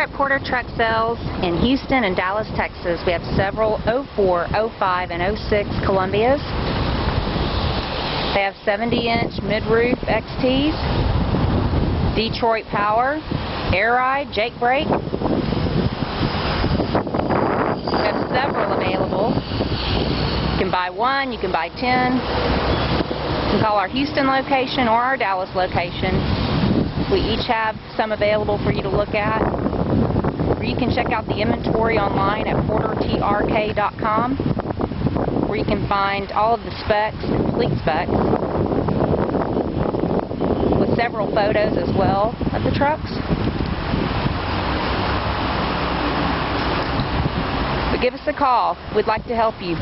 at Porter Truck Sales in Houston and Dallas, Texas. We have several 04, 05, and 06 Columbias. They have 70-inch mid-roof XTs, Detroit Power, Air Ride, Jake Brake. We have several available. You can buy one, you can buy 10. You can call our Houston location or our Dallas location. We each have some available for you to look at. Or you can check out the inventory online at portertrk.com, where you can find all of the specs, complete specs, with several photos as well of the trucks. But give us a call. We'd like to help you.